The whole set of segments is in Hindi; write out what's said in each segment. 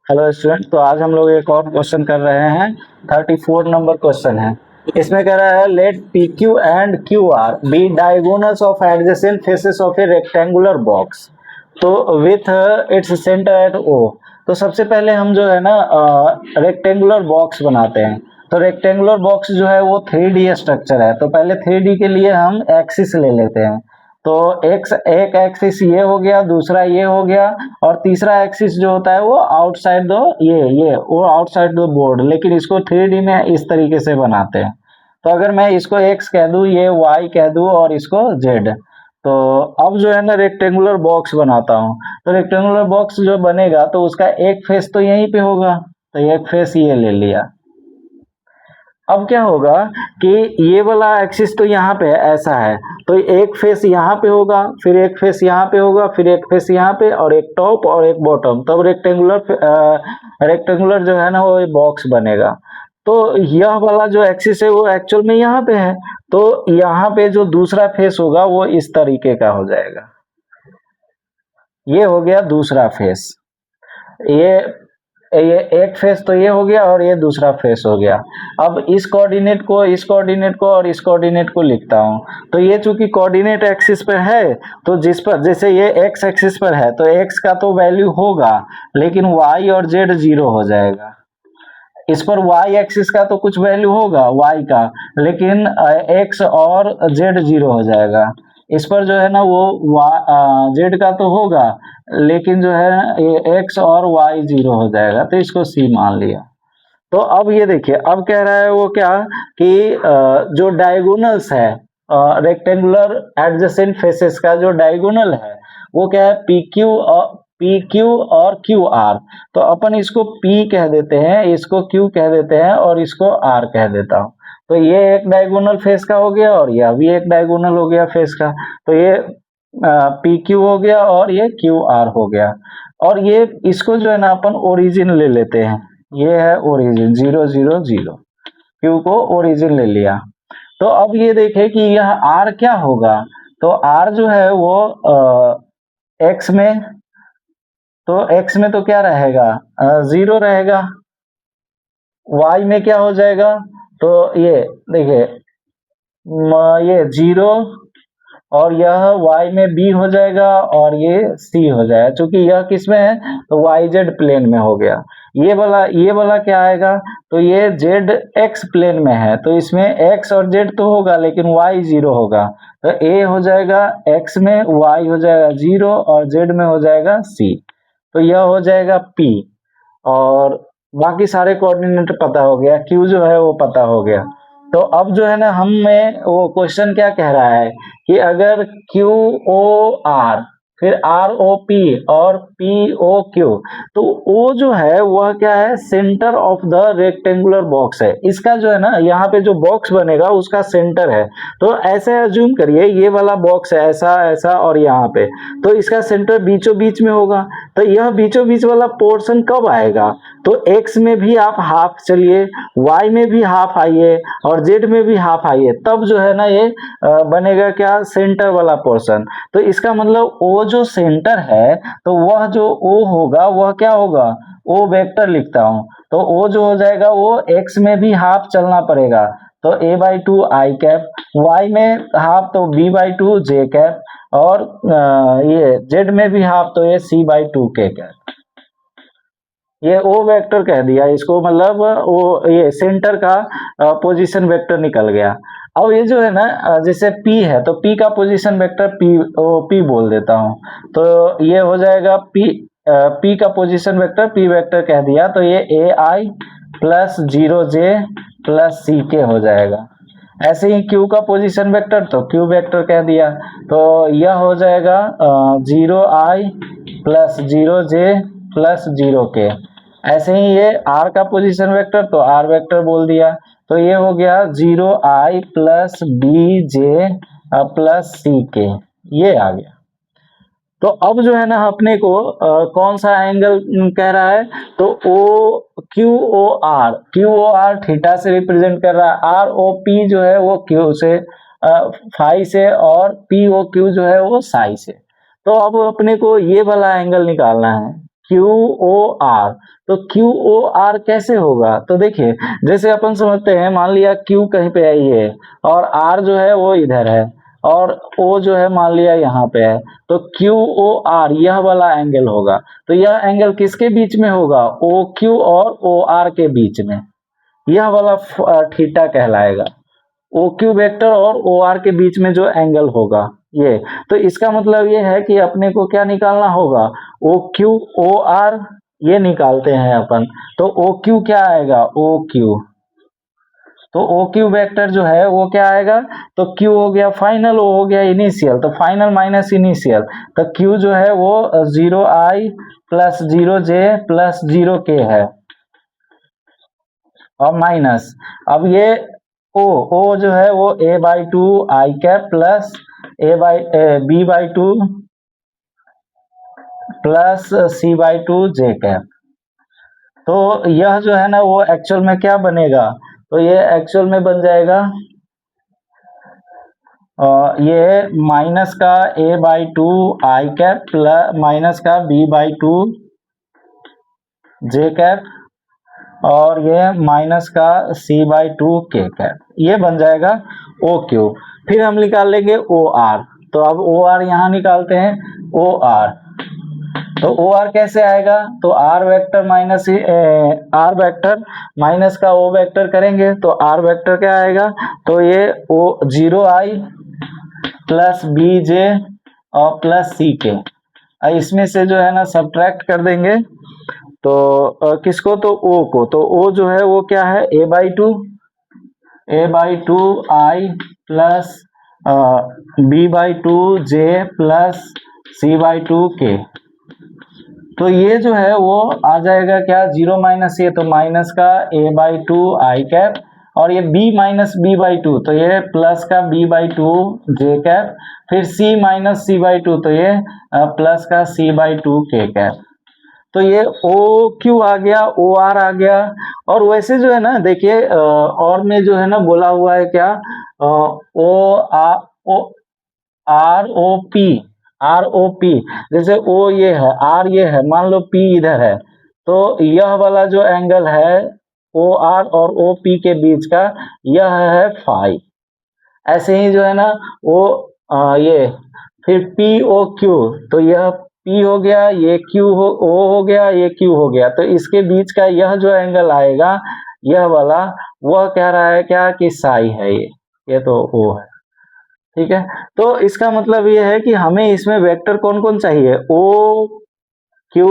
हेलो स्टूडेंट, तो आज हम लोग एक और क्वेश्चन कर रहे हैं। 34 नंबर क्वेश्चन है। इसमें कह रहा है let P Q and Q R be diagonals of adjacent faces of a rectangular box तो with its centre at O. तो सबसे पहले हम जो है ना रेक्टेंगुलर बॉक्स बनाते हैं। तो रेक्टेंगुलर बॉक्स जो है वो 3D स्ट्रक्चर है। तो पहले 3D के लिए हम एक्सिस ले लेते हैं। तो एक एक्सिस ये हो गया, दूसरा ये हो गया, और तीसरा एक्सिस जो होता है वो आउटसाइड दो ये वो आउटसाइड दो बोर्ड। लेकिन इसको 3D में इस तरीके से बनाते हैं। तो अगर मैं इसको x कह दूं, ये y कह दूं और इसको z, तो अब जो है ना रेक्टेंगुलर बॉक्स बनाता हूँ। तो रेक्टेंगुलर बॉक्स जो बनेगा तो उसका एक फेस तो यहीं पे होगा, तो एक फेस ये ले लिया। अब क्या होगा कि ये वाला एक्सिस तो यहाँ पे ऐसा है, तो एक फेस यहाँ पे होगा, फिर एक फेस यहाँ पे होगा, फिर एक फेस यहाँ पे, और एक टॉप और एक बॉटम, तब रेक्टेंगुलर जो है ना वो बॉक्स बनेगा। तो यह वाला जो एक्सिस है वो एक्चुअल में यहाँ पे है, तो यहाँ पे जो दूसरा फेस होगा वो इस तरीके का हो जाएगा। ये हो गया दूसरा फेस। ये एक फेस तो ये हो गया और ये दूसरा फेस हो गया। अब इस कोऑर्डिनेट को, इस कोऑर्डिनेट को और इस कोऑर्डिनेट को लिखता हूँ। तो ये चूंकि कोऑर्डिनेट एक्सिस पर है, तो जिस पर जैसे ये एक्स एक्सिस पर है तो एक्स का तो वैल्यू होगा, लेकिन वाई और जेड जीरो हो जाएगा। इस पर वाई एक्सिस का तो कुछ वैल्यू होगा वाई का, लेकिन एक्स और जेड जीरो हो जाएगा। इस पर जो है ना वो जेड का तो होगा, लेकिन जो है ये एक्स और वाई जीरो हो जाएगा, तो इसको सी मान लिया। तो अब ये देखिए, अब कह रहा है वो क्या कि जो डायगोनल्स है रेक्टेंगुलर एडजेसेंट फेसेस का जो डायगोनल है वो क्या है, पी क्यू और क्यू आर। तो अपन इसको P कह देते हैं, इसको Q कह देते हैं और इसको R कह देता हूँ। तो ये एक डायगोनल फेस का हो गया और यह भी एक डायगोनल हो गया फेस का। तो ये पी क्यू हो गया और ये क्यू आर हो गया। और ये इसको जो है ना अपन ओरिजिन ले लेते हैं। ये है ओरिजिन 0 0 0, क्यू को ओरिजिन ले लिया। तो अब ये देखें कि यह आर क्या होगा। तो आर जो है वो एक्स में, तो एक्स में तो क्या रहेगा, 0 रहेगा। वाई में क्या हो जाएगा, तो ये देखिए ये 0, और यह y में b हो जाएगा और ये c हो जाएगा। चूंकि यह किस में है तो yz प्लेन में हो गया। ये वाला क्या आएगा, तो ये zx प्लेन में है, तो इसमें x और z तो होगा लेकिन y 0 होगा। तो a हो जाएगा x में, y हो जाएगा 0 और z में हो जाएगा c। तो यह हो जाएगा p, और बाकी सारे कोऑर्डिनेट पता हो गया, q जो है वो पता हो गया। तो अब जो है ना हमें वो क्वेश्चन क्या कह रहा है कि अगर क्यू ओ आर, फिर आर ओ पी और पी ओ क्यू, तो ओ जो है वह क्या है, centre of the rectangular box है। इसका जो है ना यहाँ पे जो बॉक्स बनेगा उसका सेंटर है। तो ऐसे अज्यूम करिए ये वाला बॉक्स है ऐसा ऐसा और यहाँ पे, तो इसका सेंटर बीचों बीच में होगा। तो यह बीचों बीच वाला पोर्शन कब आएगा, तो x में भी आप हाफ चलिए, y में भी हाफ आइए और z में भी हाफ आइए, तब जो है ना ये बनेगा क्या, सेंटर वाला पोर्शन। तो इसका मतलब o जो सेंटर है तो वह जो o होगा वह क्या होगा, o वेक्टर लिखता हूं। तो o जो हो जाएगा वो x में भी हाफ चलना पड़ेगा, तो a/2 i कैप, y में हाफ तो b/2 j कैप, और ये z में भी हाफ तो ये c/2 k कैप। ये ओ वेक्टर कह दिया इसको, मतलब वो ये सेंटर का पोजीशन वेक्टर निकल गया। अब ये जो है ना जैसे P है तो P का पोजीशन वेक्टर P बोल देता हूँ। तो ये हो जाएगा P का पोजीशन वेक्टर P वेक्टर कह दिया, तो ये AI plus 0J plus CK हो जाएगा। ऐसे ही Q का पोजीशन वेक्टर तो Q वेक्टर कह दिया, तो यह हो जाएगा 0I plus 0J plus 0K। ऐसे ही ये R का पोजीशन वेक्टर तो R वेक्टर बोल दिया, तो ये हो गया 0I plus BJ plus CK, ये आ गया। तो अब जो है ना अपने को कौन सा एंगल कह रहा है, तो क्यू ओ आर थीटा से रिप्रेजेंट कर रहा है, आर ओ पी जो है वो क्यू से फाई से, और पी ओ क्यू जो है वो साई से। तो अब अपने को ये वाला एंगल निकालना है। Q O R. तो क्यू ओ आर कैसे होगा? तो देखिए, जैसे अपन समझते हैं, मान लिया क्यू कहीं पे है ये, और आर जो है वो इधर है, और ओ जो है मान लिया यहाँ पे है, तो क्यू ओ आर यह वाला एंगल होगा। तो यह एंगल किसके बीच में होगा? ओ क्यू और ओ आर के बीच में, यह वाला थीटा कहलाएगा। ओ क्यू वेक्टर और ओ आर के बीच में जो एंगल होगा ये। तो इसका मतलब ये है कि अपने को क्या निकालना होगा? ओ क्यू ओ आर ये निकालते हैं अपन। तो ओ क्यू क्या आएगा? ओ क्यू, तो ओ क्यू वेक्टर जो है वो क्या आएगा? तो क्यू हो गया फाइनल, ओ हो गया इनिशियल, तो फाइनल माइनस इनिशियल, तो क्यू जो है वो 0i plus 0j plus 0k है, और माइनस, अब ये ओ जो है वो a/2 i cap plus b/2 plus c/2 j cap. तो यह जो है ना वो एक्चुअल में क्या बनेगा? तो ये एक्चुअल में बन जाएगा ये माइनस का a/2 i cap plus minus का b/2 जे कैप, और ये माइनस का c/2 के कैप, ये बन जाएगा ओ क्यू। फिर हम निकाल लेंगे ओ आर। तो अब ओ आर यहाँ निकालते हैं, ओ आर। तो ओ आर कैसे आएगा? तो R vector minus R vector minus का ओ वेक्टर करेंगे, तो आर वेक्टर क्या आएगा? तो ये ओ 0i प्लस बी जे और प्लस सी के, इसमें से जो है ना सब्ट्रैक्ट कर देंगे, तो किसको? तो ओ को। तो ओ जो है वो क्या है? a/2 आई प्लस b/2 जे प्लस c/2 के। तो ये जो है वो आ जाएगा क्या? 0 माइनस ये, तो माइनस का a/2 आई कैप, और ये b माइनस b/2, तो ये प्लस का b/2 जे कैप, फिर c माइनस c/2, तो ये प्लस का c/2 के कैप। तो ये ओ क्यू आ गया, ओ आर आ गया। और वैसे जो है ना देखिए, और में जो है ना बोला हुआ है क्या? O R O P, R O P, जैसे ओ ये है, आर ये है, मान लो पी इधर है, तो यह वाला जो एंगल है ओ आर और ओ पी के बीच का, यह है फाई। ऐसे ही जो है ना वो ये फिर पी ओ क्यू, तो यह पी हो गया, ये क्यू हो गया, ये क्यू हो गया, तो इसके बीच का यह जो एंगल आएगा, यह वाला, वह कह रहा है क्या? कि साई है ये तो ओ है। ठीक है, तो इसका मतलब ये है कि हमें इसमें वेक्टर कौन कौन चाहिए? ओ क्यू,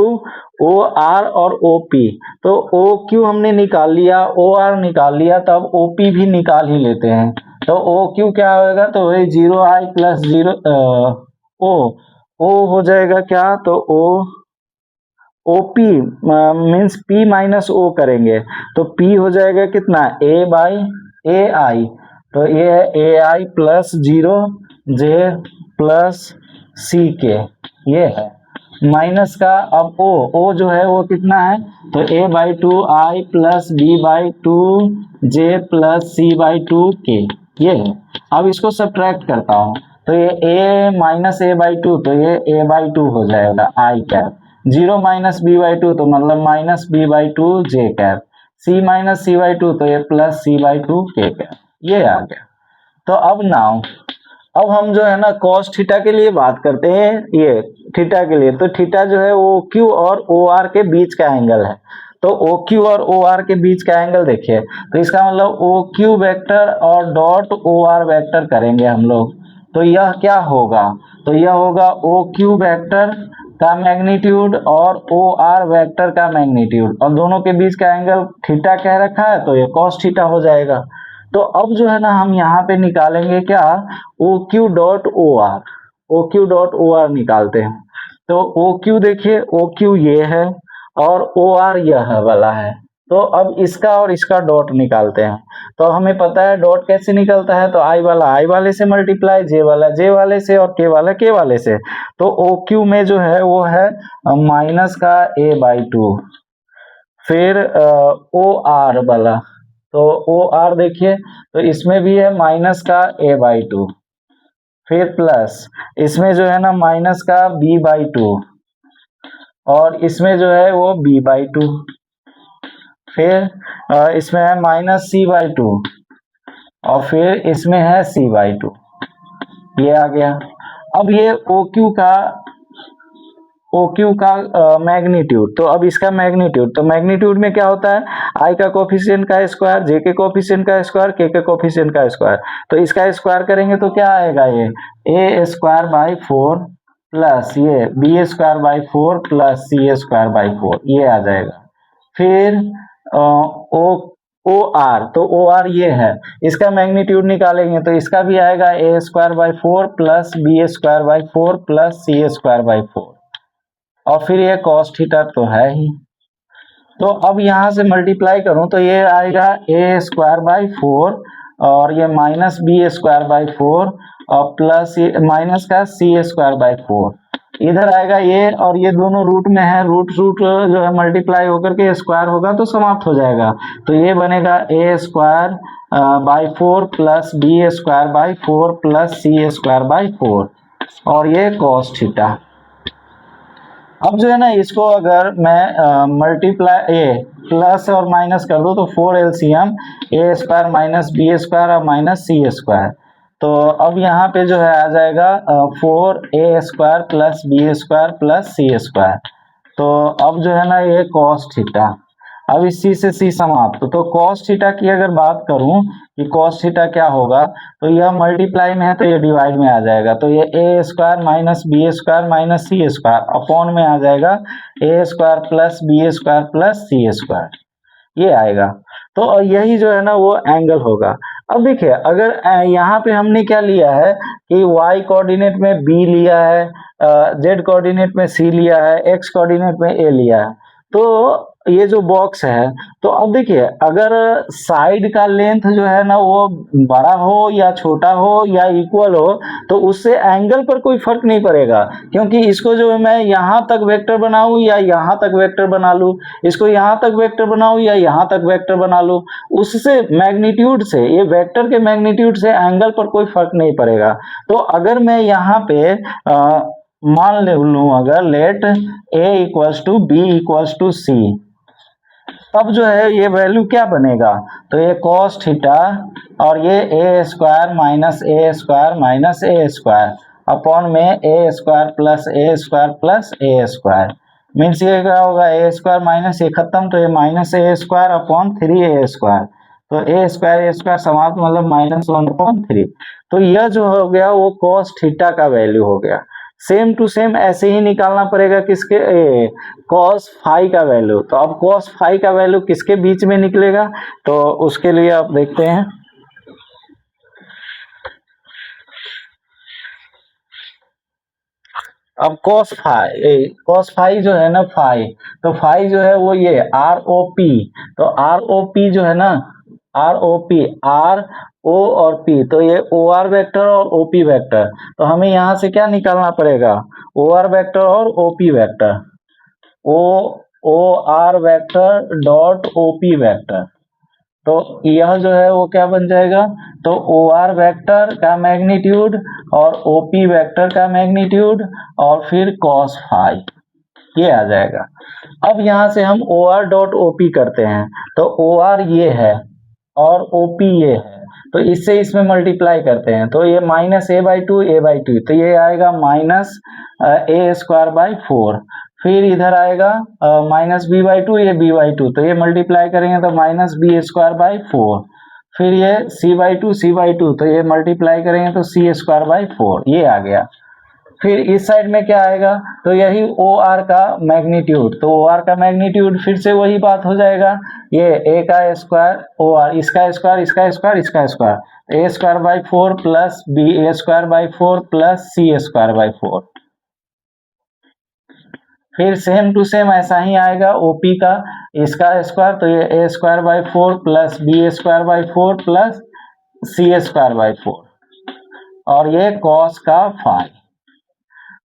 ओ आर और ओ पी। तो ओ क्यू हमने निकाल लिया, ओ आर निकाल लिया, तो अब ओ पी भी निकाल ही लेते हैं। तो ओ क्यू क्या होगा? तो वही 0i प्लस 0 ओ हो जाएगा क्या? तो O P means P minus O करेंगे, तो पी हो जाएगा कितना? a/ai, तो ये है ai प्लस 0j प्लस सी के, ये है माइनस का। अब ओ जो है वो कितना है? तो a/2 आई प्लस b/2 जे प्लस c/2 के, ये है। अब इसको सब्ट्रैक्ट करता हूँ, तो ये a माइनस a/2, तो ये a/2 हो जाएगा आई कैप, 0 माइनस b/2, तो मतलब माइनस b/2 जे कैप, c माइनस c/2, तो ये प्लस c/2 के कैप, ये आ गया। तो अब नाउ, अब हम जो है ना cos थीटा के लिए बात करते हैं, ये थीटा के लिए। तो थीटा जो है वो क्यू और ओ आर के बीच का एंगल है। तो ओ क्यू और ओ आर के बीच का एंगल देखिए, तो इसका मतलब ओ क्यू वेक्टर और डॉट ओ आर वेक्टर करेंगे हम लोग, तो यह क्या होगा? तो यह होगा ओ क्यू वेक्टर का मैग्नीट्यूड और ओ आर वेक्टर का मैग्नीट्यूड, और दोनों के बीच का एंगल थीटा कह रखा है, तो ये cos थीटा हो जाएगा। तो अब जो है ना हम यहाँ पे निकालेंगे क्या? O Q dot O R, O Q dot O R निकालते हैं। तो ओ क्यू देखिए, ओ क्यू ये है और ओ आर यह वाला है। तो अब इसका और इसका डॉट निकालते हैं। तो हमें पता है डॉट कैसे निकलता है, तो आई वाला आई वाले से मल्टीप्लाई, जे वाला जे वाले से, और के वाला के वाले से। तो ओ क्यू में जो है वो है माइनस का a/2, फिर ओ आर वाला, तो ओ आर देखिए, तो इसमें भी है माइनस का a/2, फिर प्लस इसमें जो है ना माइनस का b/2, और इसमें जो है वो b/2, फिर इसमें है -c/2 और फिर इसमें है c/2, ये आ गया। अब ये OQ का मैग्नीट्यूड, तो अब इसका मैग्नीट्यूड, तो मैग्नीट्यूड में क्या होता है, I का कोफिशिएंट का स्क्वायर, J के कोफिशिएंट का स्क्वायर, K के कोफिशिएंट का स्क्वायर, तो इसका स्क्वायर करेंगे तो क्या आएगा, ये A²/4 प्लस ये B²/4 प्लस C²/4, ये आ जाएगा। फिर OR, तो OR ये है, इसका मैग्नीट्यूड निकालेंगे तो इसका भी आएगा A²/4 plus B²/4 plus C²/4, और फिर ये cos थीटा तो है ही, तो अब यहाँ से मल्टीप्लाई करूं तो ये आएगा A²/4 और ये माइनस B²/4 और प्लस माइनस का C²/4, इधर आएगा ये, और ये दोनों रूट में है, रूट जो है मल्टीप्लाई होकर के स्क्वायर होगा तो समाप्त हो जाएगा, तो ये बनेगा A²/4 plus B²/4 plus C²/4 और ये cos थीटा। अब जो है ना, इसको अगर मैं मल्टीप्लाई प्लस और माइनस कर दूं तो 4 LCM A² माइनस B² और माइनस C², तो अब यहाँ पे जो है आ जाएगा 4A² plus B² plus C², तो अब जो है ना ये cos थीटा, अब इस C से C समाप्त, तो cos थीटा की अगर बात करूं कि cos थीटा क्या होगा, तो यह मल्टीप्लाई में है तो ये डिवाइड में आ जाएगा, तो ये A² minus B² minus C² upon में आ जाएगा A² plus B² plus C², ये आएगा। तो यही जो है ना वो एंगल होगा। अब देखिए, अगर यहाँ पे हमने क्या लिया है कि y कोऑर्डिनेट में b लिया है, z कोऑर्डिनेट में c लिया है, x कोऑर्डिनेट में a लिया है, तो ये जो बॉक्स है, तो अब देखिए अगर साइड का लेंथ जो है ना वो बड़ा हो या छोटा हो या इक्वल हो, तो उससे एंगल पर कोई फर्क नहीं पड़ेगा, क्योंकि इसको जो है मैं यहाँ तक वेक्टर बनाऊं या यहाँ तक वेक्टर बना लूं, इसको यहाँ तक वेक्टर बनाऊं या यहाँ तक वेक्टर बना लूं, उससे मैग्नीट्यूड से, ये वेक्टर के मैग्नीट्यूड से एंगल पर कोई फर्क नहीं पड़ेगा। तो अगर मैं यहाँ पे मान लूं, अगर लेट A = B = C, तब जो है ये वैल्यू क्या बनेगा, तो ये cos थीटा और ये A² minus A² minus A² upon में A² प्लस A² मीन्स ये क्या होगा, A² माइनस ये खत्म, तो ये माइनस A² अपॉन 3A², तो A² समाप्त, मतलब -1/3, तो यह जो हो गया वो cos थीटा का वैल्यू हो गया। सेम टू सेम ऐसे ही निकालना पड़ेगा किसके, cos फाई का वैल्यू, तो अब cos फाई का वैल्यू किसके बीच में निकलेगा, तो उसके लिए आप देखते हैं। अब cos फाई जो है ना, फाई, तो फाई जो है वो ये ROP, तो ROP जो है ना, ROP, R O और P, तो ये OR वेक्टर और OP वेक्टर, तो हमें यहाँ से क्या निकालना पड़ेगा, OR वेक्टर और OP vector, OR vector dot OP vector, तो यह जो है वो क्या बन जाएगा, तो OR वेक्टर का मैग्नीट्यूड और OP वेक्टर का मैग्नीट्यूड और फिर cos फाई, ये आ जाएगा। अब यहाँ से हम OR डॉट OP करते हैं, तो OR ये है और OP ये है, तो इससे इसमें मल्टीप्लाई करते हैं, तो ये -A/2, तो ये आएगा -A²/4, फिर इधर आएगा -B/2, ये B/2, तो ये मल्टीप्लाई करेंगे तो -B²/4, फिर ये C/2, तो ये मल्टीप्लाई करेंगे तो C²/4, ये आ गया। फिर इस साइड में क्या आएगा, तो यही OR का मैग्नीट्यूड, तो OR का मैग्नीट्यूड फिर से वही बात हो जाएगा, ये A का स्क्वायर OR, इसका स्क्वायर, इसका स्क्वायर, इसका square, A²/4 plus BA²/4 plus C²/4, फिर सेम टू सेम ऐसा ही आएगा OP का, इसका स्क्वायर, तो ये A²/4 plus BA²/4 plus C²/4 और ये cos का फाई।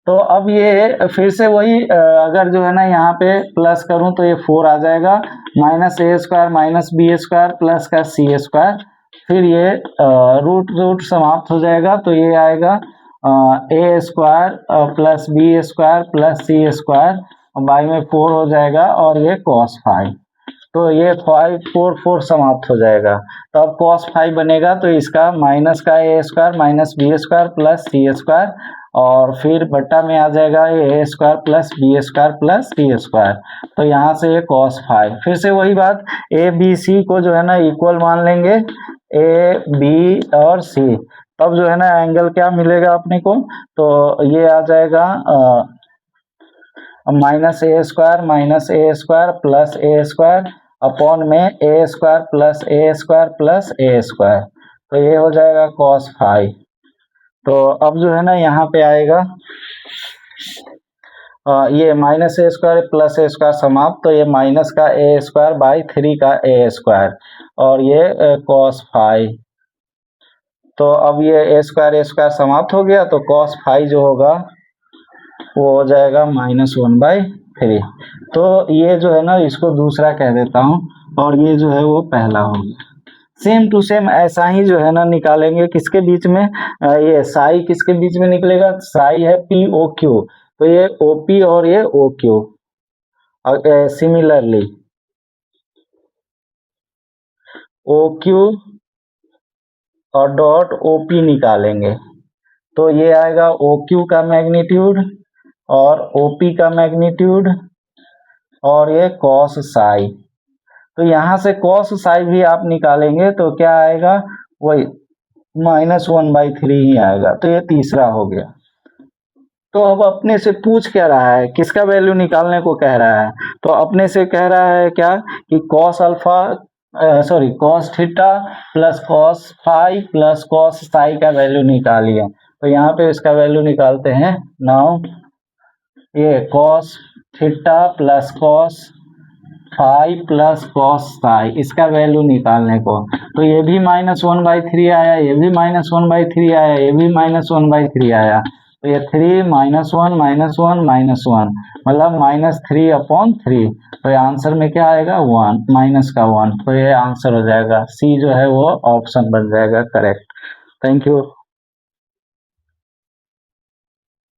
तो अब ये फिर से वही अगर जो है ना यहाँ पे प्लस करूं तो ये 4 आ जाएगा, -A² माइनस B² प्लस का C², फिर ये रूट समाप्त हो जाएगा, तो ये आएगा A² plus B² plus C² by में 4 हो जाएगा और ये cos 5, तो ये 5 4 4 समाप्त हो जाएगा। तो अब cos 5 बनेगा तो इसका माइनस का a square minus b square plus c square और फिर बट्टा में आ जाएगा a square plus b square plus c square. तो यहाँ से ये cos 5, फिर से वही बात, ए बी सी को जो है ना इक्वल मान लेंगे, ए बी और सी, तब जो है ना एंगल क्या मिलेगा अपने को, तो ये आ जाएगा माइनस ए स्क्वायर प्लस ए स्क्वायर अपॉन में ए स्क्वायर प्लस ए स्क्वायर प्लस ए स्क्वायर, तो ये हो जाएगा cos 5। तो अब जो है ना यहाँ पे आएगा ये माइनस ए स्क्वायर प्लस ए स्क्वायर समाप्त, तो ये माइनस का ए स्क्वायर बाई 3 का ए स्क्वायर और ये cos 5। तो अब ये ए स्क्वायर समाप्त हो गया, तो cos 5 जो होगा वो हो जाएगा -1/3। तो ये जो है ना इसको दूसरा कह देता हूँ और ये जो है वो पहला हो गया। सेम टू सेम ऐसा ही जो है ना निकालेंगे, किसके बीच में, ये साई किसके बीच में निकलेगा, साई है पी ओ क्यू, तो ये ओ पी और ये O Q. Similarly O Q और डॉट ओ पी निकालेंगे, तो ये आएगा ओ क्यू का मैग्नीट्यूड और ओ पी का मैग्नीट्यूड और ये cos साई। तो यहाँ से cos साई भी आप निकालेंगे तो क्या आएगा, वही -1/3 ही आएगा। तो ये तीसरा हो गया। तो अब अपने से पूछ क्या रहा है, किसका वैल्यू निकालने को कह रहा है, तो अपने से कह रहा है क्या कि cos theta plus cos phi plus cos psi का वैल्यू निकालिए। तो यहाँ पे इसका वैल्यू निकालते हैं। नाउ ये cos theta plus cos phi plus cos psi, इसका वैल्यू निकालने को, तो ये भी -1/3 आया, ये भी -1/3 आया, ये भी -1/3 आया, तो ये 3 -1 -1 -1 मतलब -3/3। तो ये आंसर में क्या आएगा, 1 माइनस का 1, तो ये आंसर हो जाएगा सी जो है वो ऑप्शन बन जाएगा करेक्ट। Thank you.